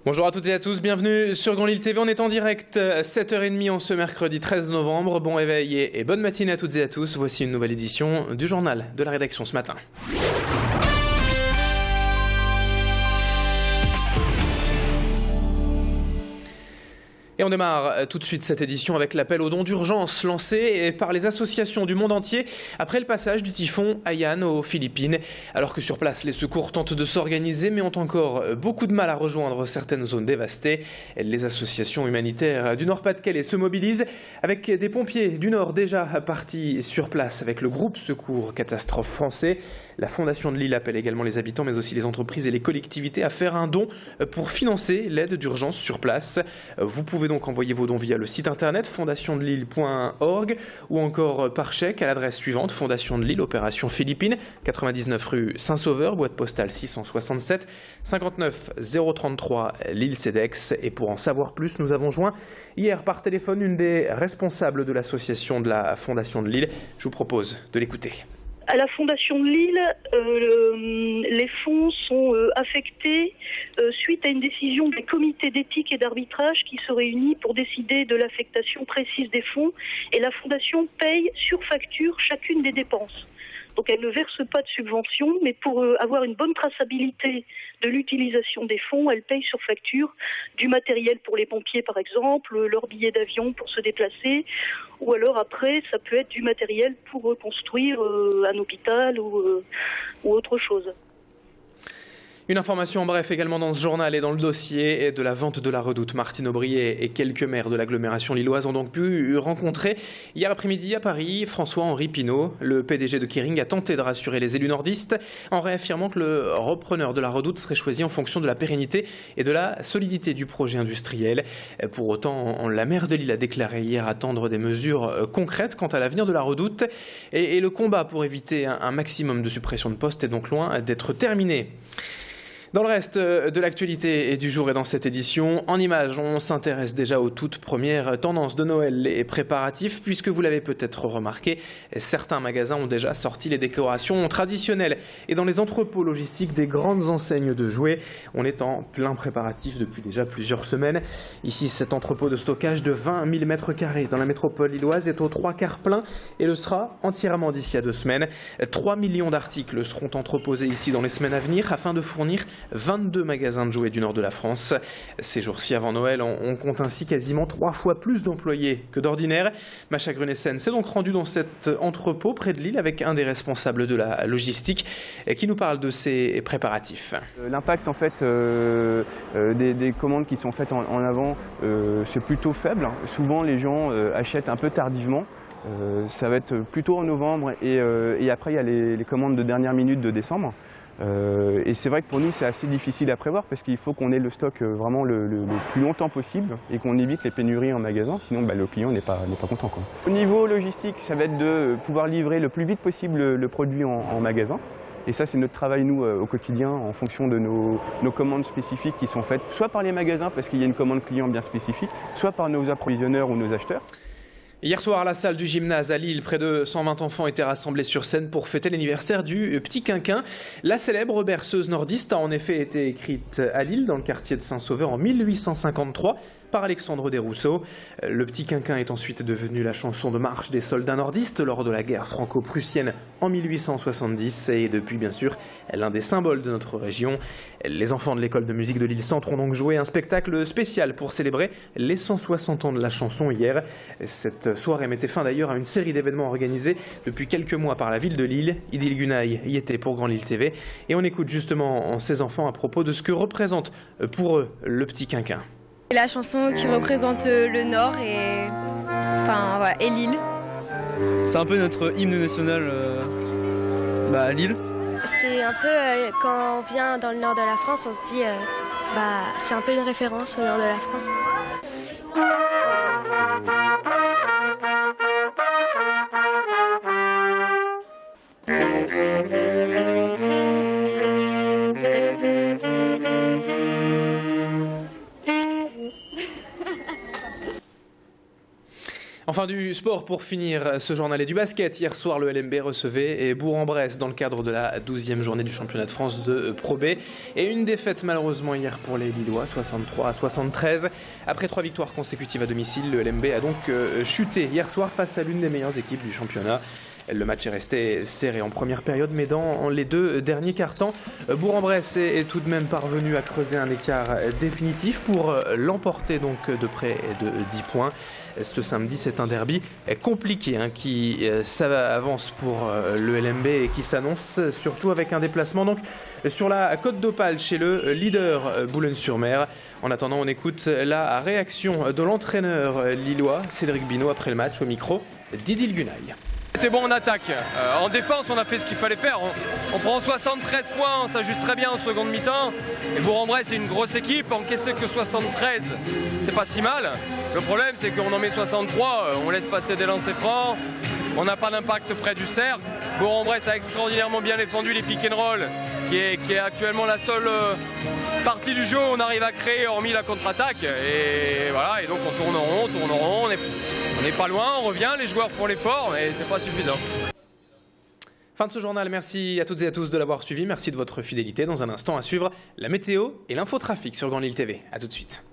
Bonjour à toutes et à tous, bienvenue sur Grand Lille TV, on est en direct 7h30 en ce mercredi 13 novembre. Bon réveil et bonne matinée à toutes et à tous, voici une nouvelle édition du journal de la rédaction ce matin. Et on démarre tout de suite cette édition avec l'appel aux dons d'urgence lancé par les associations du monde entier après le passage du typhon Haiyan aux Philippines. Alors que sur place, les secours tentent de s'organiser mais ont encore beaucoup de mal à rejoindre certaines zones dévastées. Les associations humanitaires du Nord-Pas-de-Calais se mobilisent avec des pompiers du Nord déjà partis sur place avec le groupe Secours Catastrophe français. La Fondation de Lille appelle également les habitants mais aussi les entreprises et les collectivités à faire un don pour financer l'aide d'urgence sur place. Vous pouvez donc envoyer vos dons via le site internet fondationdelille.org ou encore par chèque à l'adresse suivante: Fondation de Lille, opération Philippines, 99 rue Saint-Sauveur, boîte postale 667 59 033 Lille CEDEX. Et pour en savoir plus, nous avons joint hier par téléphone une des responsables de l'association de la Fondation de Lille. Je vous propose de l'écouter. À la Fondation de Lille, les fonds sont affectés suite à une décision des comités d'éthique et d'arbitrage qui se réunissent pour décider de l'affectation précise des fonds. Et la Fondation paye sur facture chacune des dépenses. Donc elle ne verse pas de subvention, mais pour avoir une bonne traçabilité de l'utilisation des fonds, elle paye sur facture du matériel pour les pompiers par exemple, leur billet d'avion pour se déplacer, ou alors après ça peut être du matériel pour reconstruire un hôpital ou autre chose. Une information en bref également dans ce journal et dans le dossier de la vente de la Redoute. Martine Aubry et quelques maires de l'agglomération lilloise ont donc pu rencontrer hier après-midi à Paris François-Henri Pinault. Le PDG de Kering a tenté de rassurer les élus nordistes en réaffirmant que le repreneur de la Redoute serait choisi en fonction de la pérennité et de la solidité du projet industriel. Pour autant, la maire de Lille a déclaré hier attendre des mesures concrètes quant à l'avenir de la Redoute. Et le combat pour éviter un maximum de suppression de postes est donc loin d'être terminé. Dans le reste de l'actualité et du jour et dans cette édition, en images, on s'intéresse déjà aux toutes premières tendances de Noël et préparatifs, puisque vous l'avez peut-être remarqué, certains magasins ont déjà sorti les décorations traditionnelles. Et dans les entrepôts logistiques des grandes enseignes de jouets, on est en plein préparatif depuis déjà plusieurs semaines. Ici, cet entrepôt de stockage de 20 000 m² dans la métropole lilloise est aux 3/4 plein et le sera entièrement d'ici à 2 semaines. 3 millions d'articles seront entreposés ici dans les semaines à venir afin de fournir 22 magasins de jouets du nord de la France. Ces jours-ci avant Noël, on compte ainsi quasiment 3 fois plus d'employés que d'ordinaire. Macha Grunessen s'est donc rendue dans cet entrepôt près de Lille avec un des responsables de la logistique qui nous parle de ces préparatifs. L'impact en fait des commandes qui sont faites en avant, c'est plutôt faible. Souvent les gens achètent un peu tardivement. Ça va être plutôt en novembre et après il y a les commandes de dernière minute de décembre. Et c'est vrai que pour nous c'est assez difficile à prévoir parce qu'il faut qu'on ait le stock vraiment le plus longtemps possible et qu'on évite les pénuries en magasin, sinon le client n'est pas content, quoi. Au niveau logistique, ça va être de pouvoir livrer le plus vite possible le produit en magasin. Et ça c'est notre travail nous au quotidien en fonction de nos commandes spécifiques qui sont faites soit par les magasins parce qu'il y a une commande client bien spécifique, soit par nos approvisionneurs ou nos acheteurs. Hier soir, à la salle du gymnase à Lille, près de 120 enfants étaient rassemblés sur scène pour fêter l'anniversaire du Petit Quinquin. La célèbre berceuse nordiste a en effet été écrite à Lille, dans le quartier de Saint-Sauveur, en 1853. Par Alexandre Desrousseaux. Le Petit Quinquin est ensuite devenu la chanson de marche des soldats nordistes lors de la guerre franco-prussienne en 1870 et depuis bien sûr l'un des symboles de notre région. Les enfants de l'école de musique de Lille Centre ont donc joué un spectacle spécial pour célébrer les 160 ans de la chanson hier. Cette soirée mettait fin d'ailleurs à une série d'événements organisés depuis quelques mois par la ville de Lille. Idil Gunaï y était pour Grand Lille TV et on écoute justement ces enfants à propos de ce que représente pour eux le Petit Quinquin. La chanson qui représente le Nord et Lille. C'est un peu notre hymne national à Lille. C'est un peu quand on vient dans le nord de la France, on se dit c'est un peu une référence au nord de la France. Enfin du sport pour finir ce journal et du basket. Hier soir, le LMB recevait Bourg-en-Bresse dans le cadre de la 12e journée du championnat de France de Pro B. Et une défaite malheureusement hier pour les Lillois, 63-73. Après 3 victoires consécutives à domicile, le LMB a donc chuté hier soir face à l'une des meilleures équipes du championnat. Le match est resté serré en première période, mais dans les 2 derniers quarts-temps, Bourg-en-Bresse est tout de même parvenu à creuser un écart définitif pour l'emporter donc de près de 10 points. Ce samedi, c'est un derby compliqué qui avance pour le LMB et qui s'annonce surtout avec un déplacement donc sur la Côte d'Opale chez le leader Boulogne-sur-Mer. En attendant, on écoute la réaction de l'entraîneur lillois Cédric Binot après le match au micro d'Idil Gunaï. C'était bon en attaque. En défense, on a fait ce qu'il fallait faire. On prend 73 points, on s'ajuste très bien en seconde mi-temps. Et Bourg-en-Bresse, c'est une grosse équipe. Encaisser que 73, c'est pas si mal. Le problème, c'est qu'on en met 63, on laisse passer des lancers francs. On n'a pas d'impact près du cercle. Bourg-en-Bresse a extraordinairement bien défendu les pick and roll, qui est actuellement la seule partie du jeu où on arrive à créer, hormis la contre-attaque. Et voilà, et donc on tourne en rond, on n'est pas loin, on revient, les joueurs font l'effort, mais c'est pas suffisant. Fin de ce journal, merci à toutes et à tous de l'avoir suivi, merci de votre fidélité. Dans un instant à suivre la météo et l'infotrafic sur Grand Lille TV. A tout de suite.